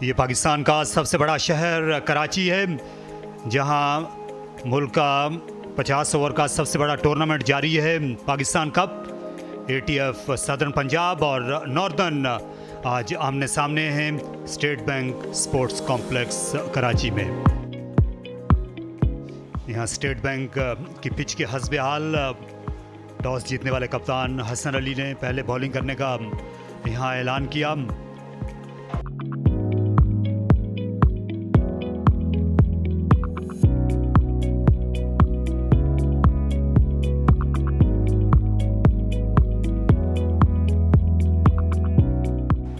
ये पाकिस्तान का सबसे बड़ा शहर कराची है, जहां मुल्क का 50 ओवर का सबसे बड़ा टूर्नामेंट जारी है, Pakistan cup. ATF southern Punjab और नॉर्दर्न आज आमने सामने हैं state bank sports complex Karachi में। यहाँ स्टेट बैंक की पिच के हस्बे हाल टॉस जीतने वाले कप्तान हसन अली ने पहले बॉलिंग करने का यहाँ ऐलान किया।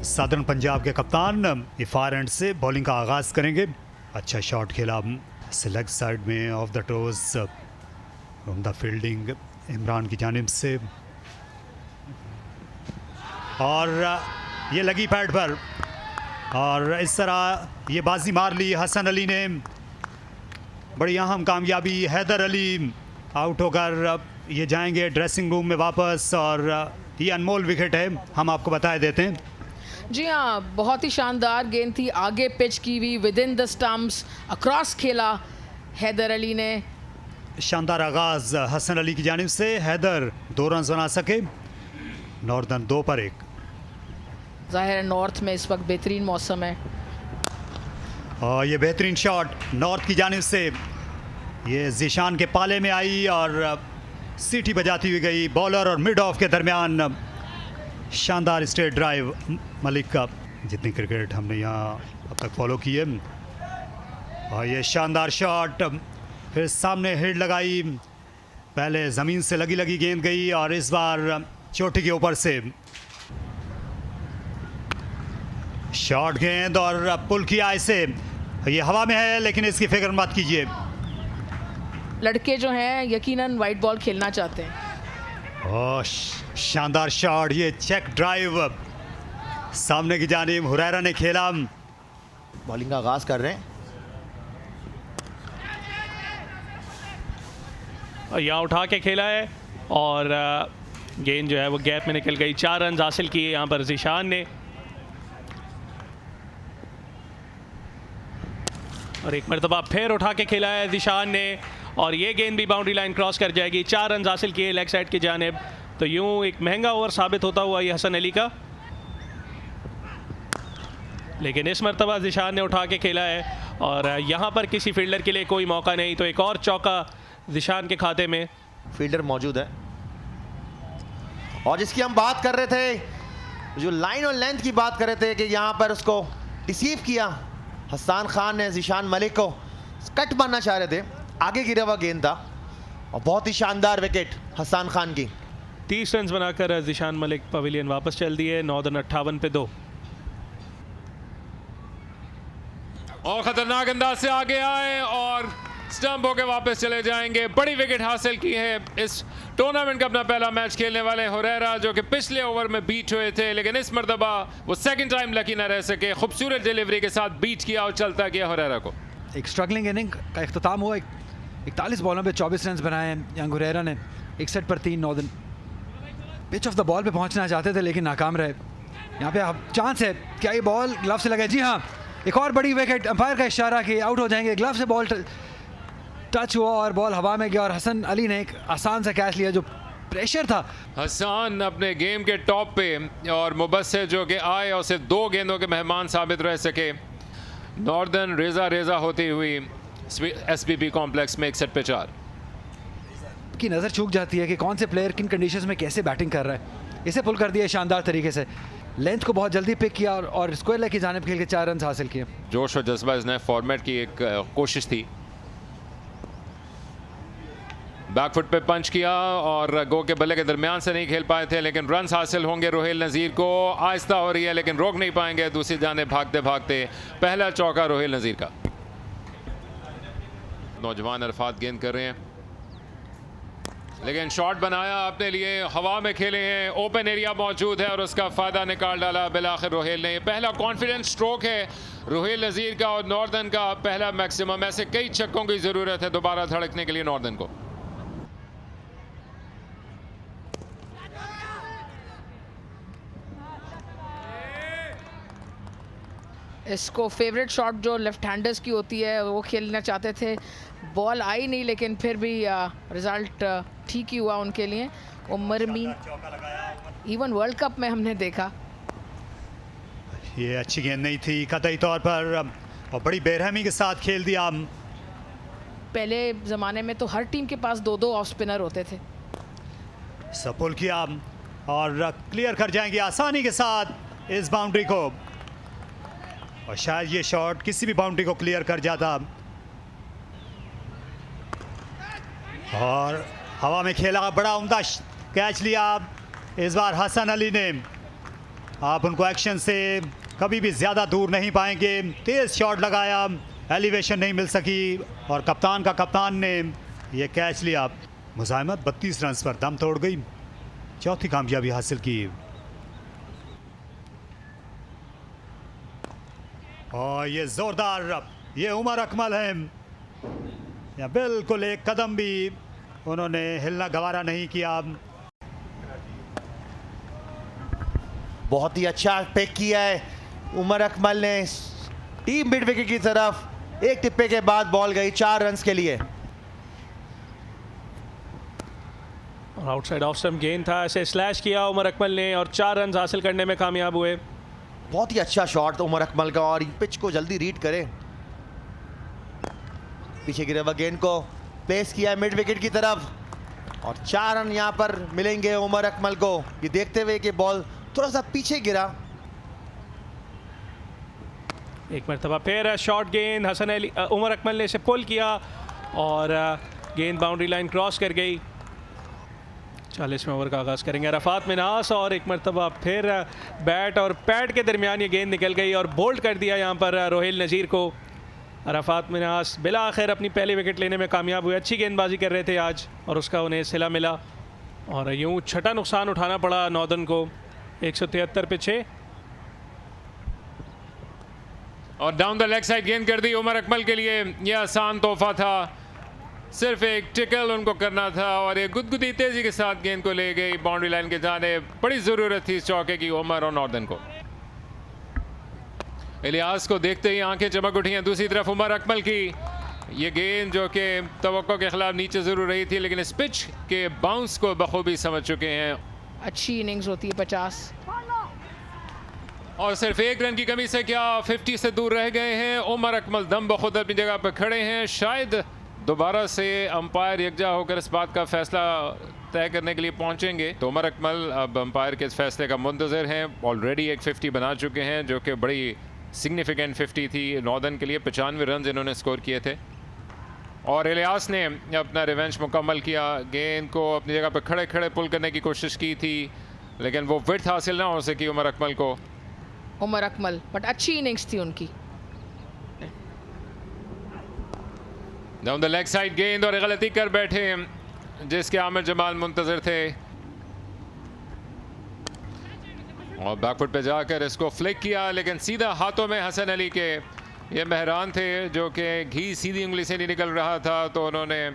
सदर्न पंजाब के कप्तान इफार एंड से बॉलिंग का आगाज करेंगे। अच्छा शॉट खेला लेग साइड में ऑफ द टोज, उम्दा फील्डिंग इमरान की जानिब से, और ये लगी पैड पर और इस तरह ये बाजी मार ली हसन अली ने। बड़ी अहम कामयाबी, हैदर अली आउट होकर ये जाएंगे ड्रेसिंग रूम में वापस, और ये अनमोल विकेट है, हम आपको बता देते हैं। जी हाँ, बहुत ही शानदार गेंद थी, आगे पिच की हुई, with in the stumps, across खेला हैदर अली ने। शानदार आगाज हसन अली की जानिब से, हैदर 2 रन बना सके, नॉर्दर्न 2 पर 1। ज़ाहिर है नॉर्थ में इस वक्त बेहतरीन मौसम है, और ये बेहतरीन शॉट नॉर्थ की जानिब से, ये ज़ीशान के पाले में आई और सीटी बजाती हुई गई बॉलर और मिड ऑफ के दरमियान। शानदार स्ट्रेट ड्राइव मलिक का, जितनी क्रिकेट हमने यहाँ अब तक फॉलो की है। और ये शानदार शॉट, फिर सामने हिट लगाई, पहले ज़मीन से लगी गेंद गई और इस बार चोटी के ऊपर से शॉट गेंद और पुल किया इसे। ये हवा में है लेकिन इसकी फिक्र मत कीजिए, लड़के जो हैं यकीनन वाइट बॉल खेलना चाहते हैं। और शानदार शॉट, ये चेक ड्राइव सामने की जानिब हुरैरा ने खेला। बॉलिंग का आगाज कर रहे हैं और यहाँ उठा के खेला है और गेंद जो है वो गैप में निकल गई। 4 रन हासिल किए यहाँ पर ज़ीशान ने, और एक मरतबा फिर उठा के खेला है ज़ीशान ने, और ये गेंद भी बाउंड्री लाइन क्रॉस कर जाएगी। 4 रन हासिल किए लेग साइड की जानिब, तो यूं एक महंगा ओवर साबित होता हुआ ये हसन अली का, लेकिन इस मरतबा ज़ीशान ने उठा के खेला है और यहाँ पर किसी फील्डर के लिए कोई मौका नहीं, तो एक और चौका ज़ीशान के खाते में। फील्डर मौजूद है, और जिसकी हम बात कर रहे थे, जो लाइन और लेंथ की बात कर रहे थे कि यहाँ पर उसको डिसीव किया हसन खान ने, ज़ीशान मलिक को कट मारना चाह रहे थे, आगे गिरा हुआ गेंद था और बहुत ही शानदार विकेट हसन खान की। 30 रन बनाकर ज़ीशान मलिक पवेलियन वापस चल दिए, नॉर्दर्न 58 पे 2। और खतरनाक अंदाज से आगे आए और स्टंप होकर वापस चले जाएंगे। बड़ी विकेट हासिल की है इस टूर्नामेंट का अपना पहला मैच खेलने वाले हुरैरा, जो कि पिछले ओवर में बीट हुए थे, लेकिन इस मरतबा वो सेकंड टाइम लकी न रह सके। खूबसूरत डिलीवरी के साथ बीट किया और चलता गया हुरैरा को। एक स्ट्रगलिंग इनिंग का इख्तिताम हुआ, 41 बॉलों पे 24 रन बनाए हैं यंग हुरैरा ने, 61 पर 3। Northern pitch of the ball पे पहुंचना चाहते थे लेकिन नाकाम रहे। यहाँ पे अब चांस है, क्या ये बॉल ग्लव से लगे? जी हाँ, एक और बड़ी विकेट, अंपायर का इशारा कि आउट हो जाएंगे। ग्लव से बॉल टच हुआ और बॉल हवा में गया और हसन अली ने एक आसान सा कैच लिया, जो प्रेशर था। हसन अपने गेम के टॉप पे, और मुबस्सिर जो कि आए और सिर्फ 2 गेंदों के मेहमान साबित रह सके। नॉर्दर्न रेजा होती हुई SPP कॉम्प्लेक्स में 61 पे 4 की नज़र चूक जाती है कि कौन से प्लेयर किन कंडीशंस में कैसे बैटिंग कर रहा है। इसे पुल कर दिया शानदार तरीके से, लेंथ को बहुत जल्दी पिक किया और स्क्वायर लेग की जानिब खेल के 4 रन हासिल किए। जोश और जज्बा इस नए फॉर्मेट की एक कोशिश थी। बैकफुट पे पंच किया और गो के बल्ले के दरमियान से नहीं खेल पाए थे, लेकिन रन हासिल होंगे रोहिल नज़ीर को। आहिस्ता हो रही है लेकिन रोक नहीं पाएंगे, दूसरी जाने भागते भागते पहला चौका रोहिल नज़ीर का। नौजवान अरफात गेंद कर रहे हैं, लेकिन शॉट बनाया अपने लिए, हवा में खेले हैं, ओपन एरिया मौजूद है और उसका फ़ायदा निकाल डाला बिलाखिर रोहिल ने। पहला कॉन्फिडेंस स्ट्रोक है रोहिल नज़ीर का और नॉर्दर्न का पहला मैक्सिमम। ऐसे कई छक्कों की ज़रूरत है दोबारा धड़कने के लिए नॉर्दर्न को। इसको फेवरेट शॉट जो लेफ्ट हैंडर्स की होती है वो खेलना चाहते थे, बॉल आई नहीं, लेकिन फिर भी रिजल्ट ठीक ही हुआ उनके लिए। उमर मीन इवन वर्ल्ड कप में हमने देखा। ये अच्छी गेंद नहीं थी कतई तौर पर, और बड़ी बेरहमी के साथ खेल दिया। पहले ज़माने में तो हर टीम के पास 2-2 ऑफ स्पिनर होते थे। सपुल किया और क्लियर कर जाएंगे आसानी के साथ इस बाउंड्री को, और शायद ये शॉट किसी भी बाउंड्री को क्लियर कर जाता। और हवा में खेला, बड़ा उम्दा कैच लिया इस बार हसन अली ने। आप उनको एक्शन से कभी भी ज़्यादा दूर नहीं पाएंगे। तेज़ शॉट लगाया, एलिवेशन नहीं मिल सकी, और कप्तान का कप्तान ने ये कैच लिया। मुज़ाहिमत 32 रन पर दम तोड़ गई, चौथी कामयाबी हासिल की। और ये ज़ोरदार, ये उमर अकमल हैं, या बिल्कुल एक कदम भी उन्होंने हिलना गवारा नहीं किया। बहुत ही अच्छा पिक किया है उमर अकमल ने टीम मिड विकेट की तरफ। एक टिप्पे के बाद बॉल गई 4 रन के लिए। और आउटसाइड ऑफ स्टंप गेंद था, ऐसे स्लैश किया उमर अकमल ने और 4 रन हासिल करने में कामयाब हुए। बहुत ही अच्छा शॉट उमर अकमल का, और पिच को जल्दी रीड करे। पीछे गिरे हुए गेंद को प्लेस किया मिड विकेट की तरफ, और 4 रन यहां पर मिलेंगे उमर अकमल को, ये देखते हुए कि बॉल थोड़ा सा पीछे गिरा। एक मरतबा फिर शॉर्ट गेंद, हसन अली उमर अकमल ने इसे पुल किया और गेंद बाउंड्री लाइन क्रॉस कर गई। 40वें ओवर का आगाज़ करेंगे अरफात मिन्हास, और एक मरतबा फिर बैट और पैड के दरमियान ये गेंद निकल गई और बोल्ड कर दिया यहाँ पर रोहिल नज़ीर को। अरफात मिन्हास बिला आखिर अपनी पहली विकेट लेने में कामयाब हुए। अच्छी गेंदबाजी कर रहे थे आज, और उसका उन्हें सिला मिला, और यूँ छठा नुकसान उठाना पड़ा नॉर्दर्न को। 173 पे 6। और डाउन द लेग साइड गेंद कर दी उमर अकमल के लिए। यह आसान तोहफा था, सिर्फ एक टिकल उनको करना था, और ये गुदगुदी तेजी के साथ गेंद को ले गई बाउंड्री लाइन के जाने। बड़ी ज़रूरत थी इस चौके की उमर और नॉर्दर्न को। इलियास को देखते ही आंखें चमक उठी हैं। दूसरी तरफ उमर अकमल की ये गेंद जो कि तवक्को के खिलाफ नीचे ज़रूर रही थी, लेकिन इस पिच के बाउंस को बखूबी समझ चुके हैं। अच्छी इनिंग्स होती है 50, और सिर्फ 1 रन की कमी से क्या 50 से दूर रह गए हैं। उमर अकमल दम बखुद अपनी जगह पर खड़े हैं। शायद दोबारा से अंपायर यकजा होकर इस बात का फैसला तय करने के लिए पहुंचेंगे। तो उमर अकमल अब अंपायर के इस फैसले का मुंतज़िर हैं। ऑलरेडी एक 50 बना चुके हैं, जो कि बड़ी सिग्निफिकेंट 50 थी नॉर्दर्न के लिए। 95 रन इन्होंने स्कोर किए थे, और इलियास ने अपना रिवेंज मुकम्मल किया। गेंद को अपनी जगह पर खड़े खड़े पुल करने की कोशिश की थी, लेकिन वो विड्थ हासिल ना हो सकी उमर अकमल को। उमर अकमल, बट अच्छी इनिंग्स थी उनकी। डाउन द लेग साइड गेंद, और गलती कर बैठे जिसके आमिर जमाल मुंतजर थे, और बैकफुट पे जाकर इसको फ्लिक किया, लेकिन सीधा हाथों में हसन अली के। ये मेहरान थे जो कि घी सीधी उंगली से नहीं निकल रहा था, तो उन्होंने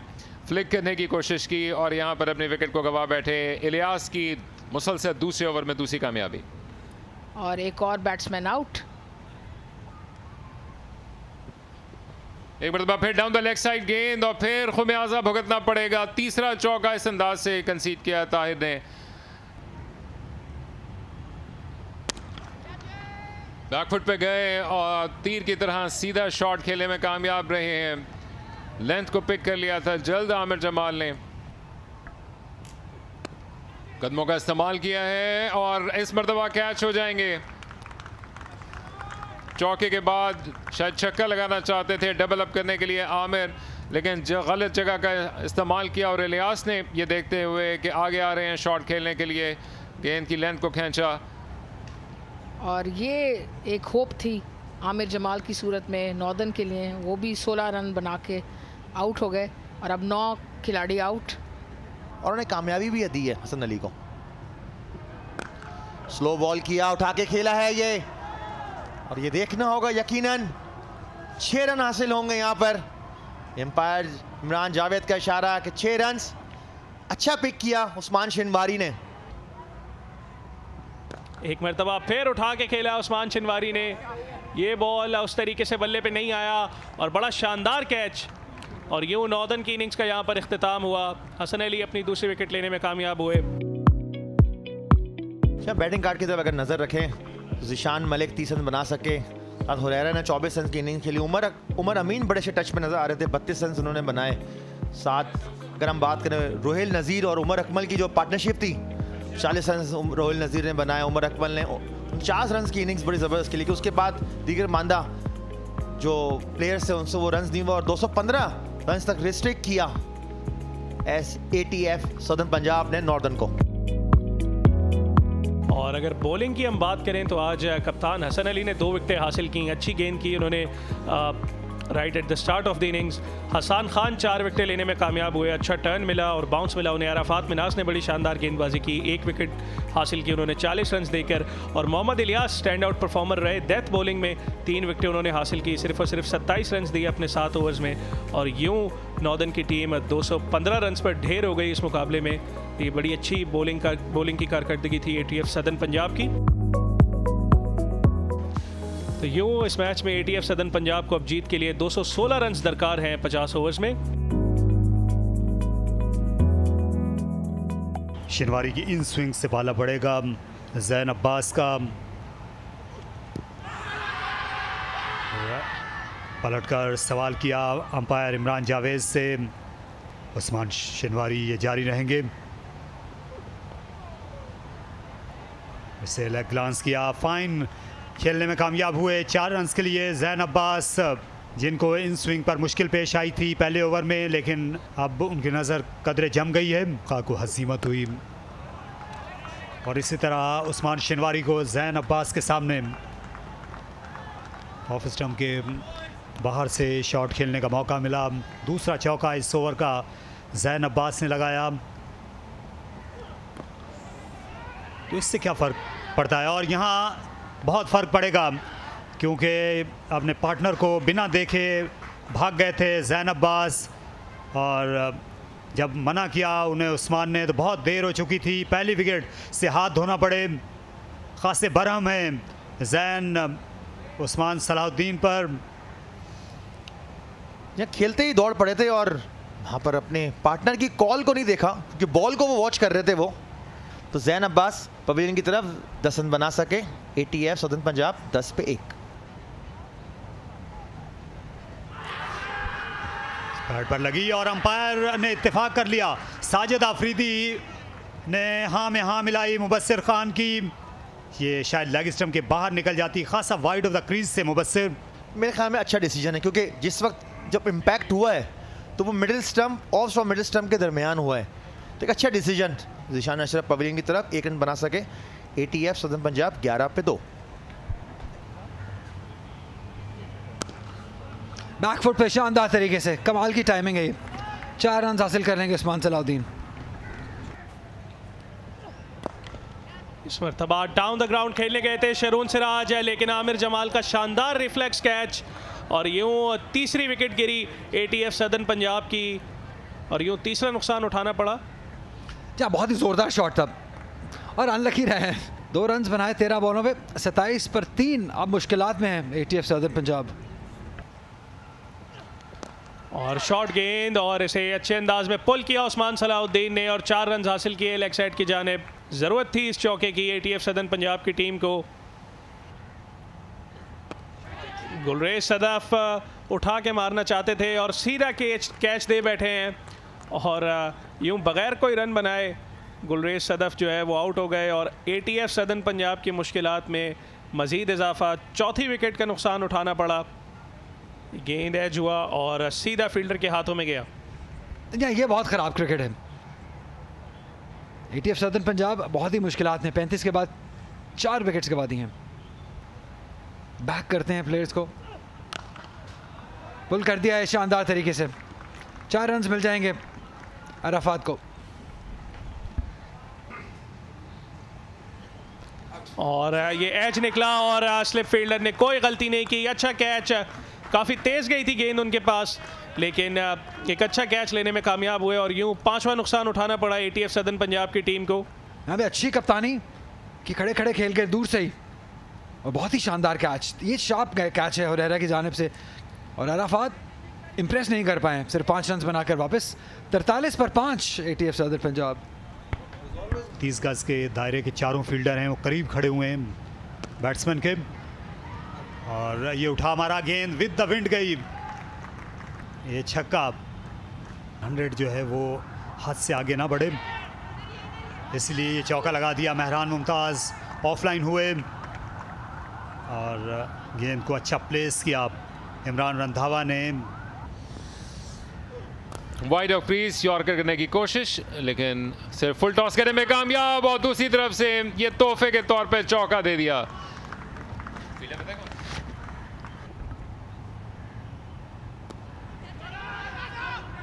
फ्लिक करने की कोशिश की और यहाँ पर अपनी विकेट को गवा बैठे। इलियास की मुसलसल दूसरे ओवर में दूसरी कामयाबी, और एक और बैट्समैन आउट। एक मरतबा फिर डाउन द लेग साइड गेंद, और फिर खुमियाजा भुगतना पड़ेगा। तीसरा चौका इस अंदाज से कंसीड किया ताहिर ने। बैकफुट पे गए और तीर की तरह सीधा शॉट खेलने में कामयाब रहे हैं। लेंथ को पिक कर लिया था जल्द आमिर जमाल ने। कदमों का इस्तेमाल किया है, और इस मरतबा कैच हो जाएंगे। चौके के बाद शायद छक्का लगाना चाहते थे डबल अप करने के लिए आमिर, लेकिन गलत जगह का इस्तेमाल किया, और इलियास ने ये देखते हुए कि आगे आ रहे हैं शॉट खेलने के लिए, गेंद की लेंथ को खींचा। और ये एक होप थी आमिर जमाल की सूरत में नॉर्दर्न के लिए, वो भी 16 रन बना के आउट हो गए, और अब 9 खिलाड़ी आउट, और उन्हें कामयाबी भी दी है हसन अली को। स्लो बॉल किया, उठा के खेला है ये, और ये देखना होगा यकीनन 6 रन हासिल होंगे यहाँ पर। एम्पायर इमरान जावेद का इशारा कि 6 रन। अच्छा पिक किया उस्मान शिनवारी ने। एक मरतबा फिर उठा के खेला उस्मान शिनवारी ने, ये बॉल उस तरीके से बल्ले पे नहीं आया और बड़ा शानदार कैच, और यूं नॉर्दर्न की इनिंग्स का यहाँ पर इख्तिताम हुआ। हसन अली अपनी दूसरी विकेट लेने में कामयाब हुए। बैटिंग कार्ड की तरफ अगर नजर रखें तो ज़िशान मलिक 30 रन बना सके, साथ हुरैरा ने 24 रन की इनिंग खेली। उमर अमीन बड़े से टच पे नजर आ रहे थे, 32 रन उन्होंने बनाए। साथ अगर हम बात करें रोहिल नज़ीर और उमर अकमल की जो पार्टनरशिप थी, 40 रन रोहिल नज़ीर ने बनाए, उमर अकमल ने 49 रन की इनिंग्स बड़ी ज़बरदस्त खेली। कि उसके बाद दीगर मानदा जो प्लेयर्स थे उनसे वो रन नहीं हुआ और 215 रन तक रिस्ट्रिक्ट किया ATF सदर्न पंजाब ने नॉर्दर्न को। और अगर बॉलिंग की हम बात करें तो आज कप्तान हसन अली ने 2 विकेटें हासिल की, अच्छी गेंद की उन्होंने right at the start of the innings. Hasan Khan 4 विकेटें लेने में कामयाब हुए, अच्छा टर्न मिला और बाउंस मिला उन्हें। अराफात मिनास ने बड़ी शानदार गेंदबाजी की, 1 विकेट हासिल की उन्होंने 40 रन देकर। और Mohammad Ilyas stand out performer रहे, डेथ बॉलिंग में 3 विकेटें उन्होंने हासिल की, सिर्फ और सिर्फ 27 रन दिए अपने 7 ओवर्स में। और यूं नॉर्दर्न की टीम 215 रन पर ढेर हो गई इस मुकाबले में। ये बड़ी अच्छी बॉलिंग की कारकर्दगी थी ATF सदर्न पंजाब की। तो यूं इस मैच में ATF सदर्न पंजाब को अब जीत के लिए 216 रन दरकार हैं 50 ओवर्स में। शिनवारी की इन स्विंग से बाला पड़ेगा जैन अब्बास का, पलटकर सवाल किया अंपायर इमरान जावेद से। उस्मान शिनवारी ये जारी रहेंगे। इसे लेग ग्लांस किया, फाइन खेलने में कामयाब हुए 4 रन के लिए जैन अब्बास, जिनको इन स्विंग पर मुश्किल पेश आई थी पहले ओवर में, लेकिन अब उनकी नज़र कदरे जम गई है, काकू हसीमत हुई। और इसी तरह उस्मान शिनवारी को जैन अब्बास के सामने ऑफ स्टंप के बाहर से शॉट खेलने का मौका मिला। दूसरा चौका इस ओवर का जैन अब्बास ने लगाया। तो इससे क्या फ़र्क पड़ता है, और यहाँ बहुत फ़र्क पड़ेगा क्योंकि अपने पार्टनर को बिना देखे भाग गए थे जैन अब्बास, और जब मना किया उन्हें उस्मान ने तो बहुत देर हो चुकी थी। पहली विकेट से हाथ धोना पड़े, खासे बरहम हैं जैन उस्मान सलाहुद्दीन पर। यहाँ खेलते ही दौड़ पड़े थे और वहाँ पर अपने पार्टनर की कॉल को नहीं देखा, क्योंकि बॉल को वो वॉच कर रहे थे वो। तो जैन अब्बास पवेलियन की तरफ 10 रन बना सके। ATF सदर्न पंजाब 10 पे 1। पैड पर लगी और अंपायर ने इत्तेफाक कर लिया। साजिद आफरीदी ने हाँ में हाँ मिलाई मुबस्सिर खान की। ये शायद लेग स्टंप के बाहर निकल जाती, खासा वाइड ऑफ द क्रीज से मुबस्सिर। मेरे ख्याल में अच्छा डिसीजन है, क्योंकि जिस वक्त जब इम्पैक्ट हुआ है तो वो middle stump off stump middle stump के दरमियान हुआ है। तो एक अच्छा डिसीजन। ज़िशान अशरफ पवेलियन की तरफ 1 रन बना सके। ATF सदर्न पंजाब 11 पे 2। बैकफुट पे शानदार तरीके से, कमाल की टाइमिंग है ये। 4 रन हासिल कर लेंगे उस्मान सलाहुद्दीन। इस मरतबा डाउन द ग्राउंड खेलने गए थे शरून सिराज, लेकिन आमिर जमाल का शानदार रिफ्लेक्स कैच, और यूं तीसरी विकेट गिरी ATF सदर्न पंजाब की, और यूं तीसरा नुकसान उठाना पड़ा। क्या बहुत ही ज़ोरदार शॉट था और अनलकी रहे। 2 रन बनाए 13 बॉलों पे, 27 पर 3। अब मुश्किलात में है ATF सदर्न पंजाब। और शॉर्ट गेंद, और इसे अच्छे अंदाज में पुल किया उस्मान सलाहुद्दीन ने और 4 रन हासिल किए लेग साइड की जानिब। ज़रूरत थी इस चौके की ATF सदर्न पंजाब की टीम को। गुलरेज सदफ उठा के मारना चाहते थे और सीधा कैच दे बैठे हैं, और यूं बगैर कोई रन बनाए गुलरेज सदफ जो है वो आउट हो गए। और ATF सदर्न पंजाब की मुश्किलात में मज़ीद इजाफा, चौथी विकेट का नुकसान उठाना पड़ा। गेंद एज हुआ और सीधा फील्डर के हाथों में गया। ये बहुत ख़राब क्रिकेट है। ATF सदर्न पंजाब बहुत ही मुश्किलात में, 35 के बाद 4 विकेट्स गवा दी हैं। बैक करते हैं प्लेयर्स को, पुल कर दिया है शानदार तरीके से। 4 रन मिल जाएंगे अराफात को। और ये एज निकला और स्लिप फील्डर ने कोई गलती नहीं की। अच्छा कैच, काफ़ी तेज़ गई थी गेंद उनके पास, लेकिन एक अच्छा कैच लेने में कामयाब हुए, और यूं 5वां नुकसान उठाना पड़ा ATF सदर्न पंजाब की टीम को। यहाँ पे अच्छी कप्तानी कि खड़े खड़े खेल के दूर से ही और बहुत ही शानदार कैच, ये शार्प कैच है हुरैरा की जानिब से। और अराफात इम्प्रेस नहीं कर पाए, सिर्फ 5 रन बनाकर वापस 43 पर 5 ATF सदर पंजाब। 30 गज के दायरे के चारों फील्डर हैं, वो करीब खड़े हुए हैं बैट्समैन के। और ये उठा मारा गेंद, विद द विंड गई, ये छक्का। 100 जो है वो हाथ से आगे ना बढ़े, इसलिए ये चौका लगा दिया। मेहरान मुमताज़ ऑफलाइन हुए और गेंद को अच्छा प्लेस किया इमरान रंधावा ने। वाइड ऑफ क्रीज यॉर्कर करने की कोशिश, लेकिन सिर्फ फुल टॉस करने में कामयाब, और दूसरी तरफ से ये तोहफे के तौर पे चौका दे दिया।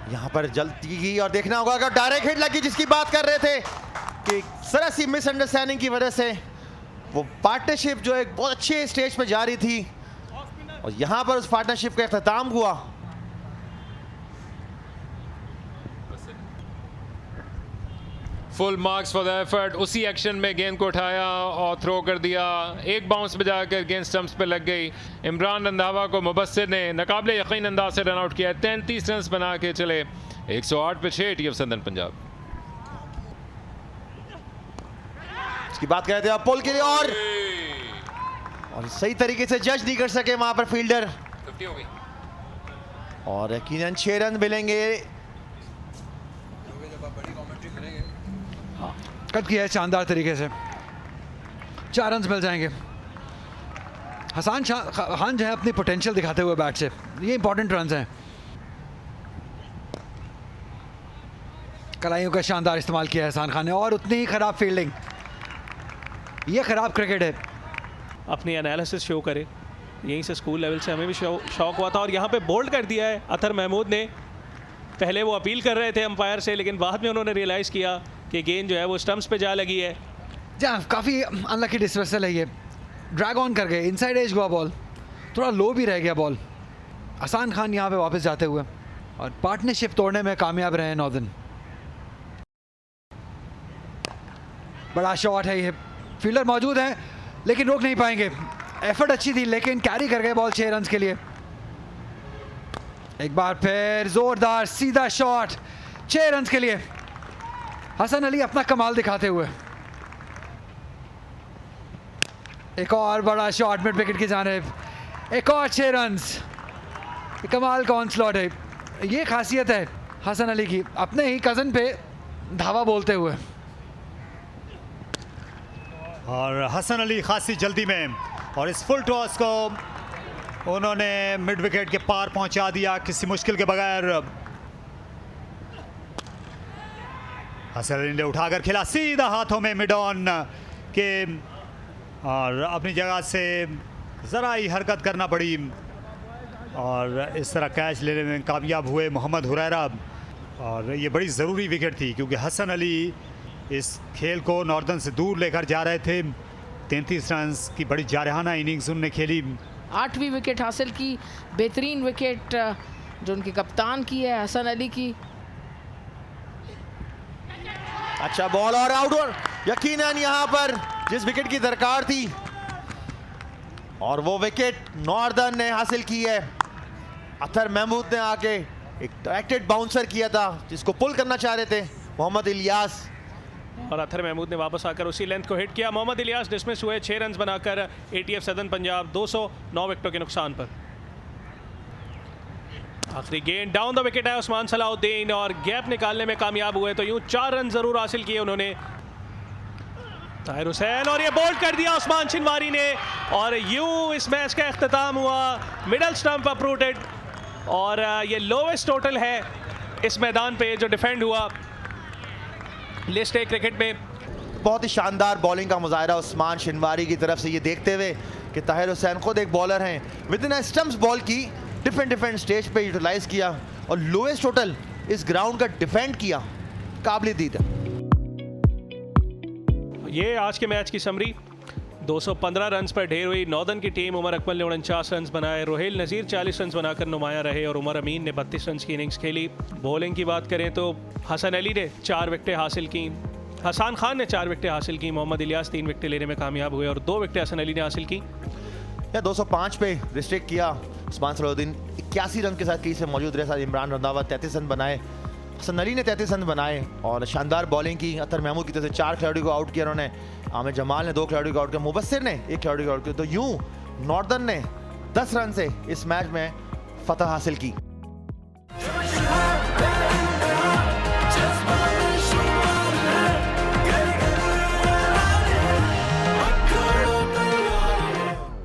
यहां पर जल्दी की, और देखना होगा अगर डायरेक्ट हिट लगी जिसकी बात कर रहे थे कि जरा सी मिसअंडरस्टैंडिंग की वजह से वो पार्टनरशिप जो एक बहुत अच्छे स्टेज पे जा रही थी, और यहां पर उस पार्टनरशिप का इख्तिताम हुआ। Full marks for the effort. उसी एक्शन में गेंद को उठाया और थ्रो कर दिया, एक बाउंस बजाकर गेंद स्टंप्स पे लग गई। इमरान रंधावा को मुबस्सिर ने नाकाबिले यकीन अंदाज से रन आउट किया। 33 रन बना के चले 108 पे 6 ATF सदर्न पंजाब। इसकी बात कर रहे थे आप पुल के लिए, और सही तरीके से जज नहीं कर सके वहां पर फील्डर, 50 हो गई। और यकीनन 6 रन मिलेंगे। कट किया है शानदार तरीके से, 4 रन मिल जाएंगे। हसन खान जो है अपनी पोटेंशियल दिखाते हुए बैट से, ये इंपॉर्टेंट रन हैं। कलाइयों का शानदार इस्तेमाल किया है हसन खान ने, और उतनी ही खराब फील्डिंग। ये खराब क्रिकेट है। अपनी एनालिसिस शो करे, यहीं से स्कूल लेवल से हमें भी शौक हुआ था, और यहाँ पे बोल्ड कर दिया है अतर महमूद ने। पहले वो अपील कर रहे थे अंपायर से, लेकिन बाद में उन्होंने रियलाइज़ किया कि गेंद जो है वो स्टंप्स पे जा लगी है। जहाँ काफ़ी अनलकी डिस्पेंसल है ये, ड्रैग ऑन कर गए, इनसाइड एज हुआ बॉल, थोड़ा लो भी रह गया बॉल। हसन खान यहाँ पे वापस जाते हुए और पार्टनरशिप तोड़ने में कामयाब रहे नॉर्दर्न। बड़ा शॉट है ये, फील्डर मौजूद है लेकिन रोक नहीं पाएंगे। एफर्ट अच्छी थी लेकिन कैरी कर गए बॉल 6 रन के लिए। एक बार फिर जोरदार सीधा शॉट 6 रन के लिए, हसन अली अपना कमाल दिखाते हुए। एक और बड़ा शॉट मिड विकेट की जानिब, एक और 6 रन। कमाल का ऑन स्लॉट है, ये खासियत है हसन अली की, अपने ही कज़न पे धावा बोलते हुए। और हसन अली खासी जल्दी में, और इस फुल टॉस को उन्होंने मिड विकेट के पार पहुंचा दिया किसी मुश्किल के बगैर। हसन अली ने उठाकर खेला सीधा हाथों में मिड ऑन के, और अपनी जगह से ज़रा ही हरकत करना पड़ी, और इस तरह कैच लेने में कामयाब हुए मोहम्मद हुरैरा। और ये बड़ी ज़रूरी विकेट थी क्योंकि हसन अली इस खेल को नॉर्दर्न से दूर लेकर जा रहे थे। 33 रन की बड़ी जारहाना इनिंग्स उन्होंने खेली। 8वीं विकेट हासिल की, बेहतरीन विकेट जो उनके कप्तान की है हसन अली की। अच्छा बॉल और आउटडोर, यकीनन यहां पर जिस विकेट की दरकार थी, और वो विकेट नॉर्दर्न ने हासिल की है। अतर महमूद ने आके एक डायरेक्टेड बाउंसर किया था जिसको पुल करना चाह रहे थे मोहम्मद इलियास, और अतर महमूद ने वापस आकर उसी लेंथ को हिट किया। मोहम्मद इलियास डिसमिस हुए 6 रन बनाकर ATF सदर्न पंजाब 209 विकेटों के नुकसान पर। आखिरी गेंद डाउन द विकेट है उस्मान सलाउद्दीन, और गैप निकालने में कामयाब हुए, तो यूं 4 रन जरूर हासिल किए उन्होंने। ताहिर हुसैन, और ये बोल्ड कर दिया उस्मान शिनवारी ने, और यूं इस मैच का इख्तिताम हुआ। मिडल स्टंप अपरूटेड, और ये लोवेस्ट टोटल है इस मैदान पे जो डिफेंड हुआ लिस्ट ए क्रिकेट में। बहुत ही शानदार बॉलिंग का मुजाहरा उस्मान शिनवारी की तरफ से, ये देखते हुए कि ताहिर हुसैन खुद एक बॉलर हैं, विद इन स्टंप्स बॉल की डिफरेंट स्टेज पे यूटिलाइज किया, और लोएस्ट टोटल इस ग्राउंड का डिफेंड किया, काबिल-ए-दीद है। ये आज के मैच की समरी। 215 रन पर ढेर हुई नॉर्दर्न की टीम। उमर अकमल ने 49 रन बनाए, रोहेल नज़ीर 40 रन बनाकर नुमाया रहे, और उमर अमीन ने 32 रन की इनिंग्स खेली। बॉलिंग की बात करें तो हसन अली ने 4 विकेटें हासिल की, हसन खान ने 4 विकेटें हासिल की, मोहम्मद इलियास 3 विकेटें लेने में कामयाब हुए और 2 विकेटें हसन अली ने हासिल की। या 205 पे रिस्ट्रिक्ट किया उस्मान सलाहुद्दीन, 81 रन के साथ क्रीज से मौजूद रहे। साथ इमरान रंधावा 33 रन बनाए, हसन अली ने 33 रन बनाए और शानदार बॉलिंग की। अतर महमूद की तरफ से 4 खिलाड़ियों को आउट किया उन्होंने, आमिर जमाल ने 2 खिलाड़ियों को आउट किया, मुबस्सिर ने 1 खिलाड़ी को आउट किया। तो यूं नॉर्दर्न ने 10 रन से इस मैच में फतह हासिल की।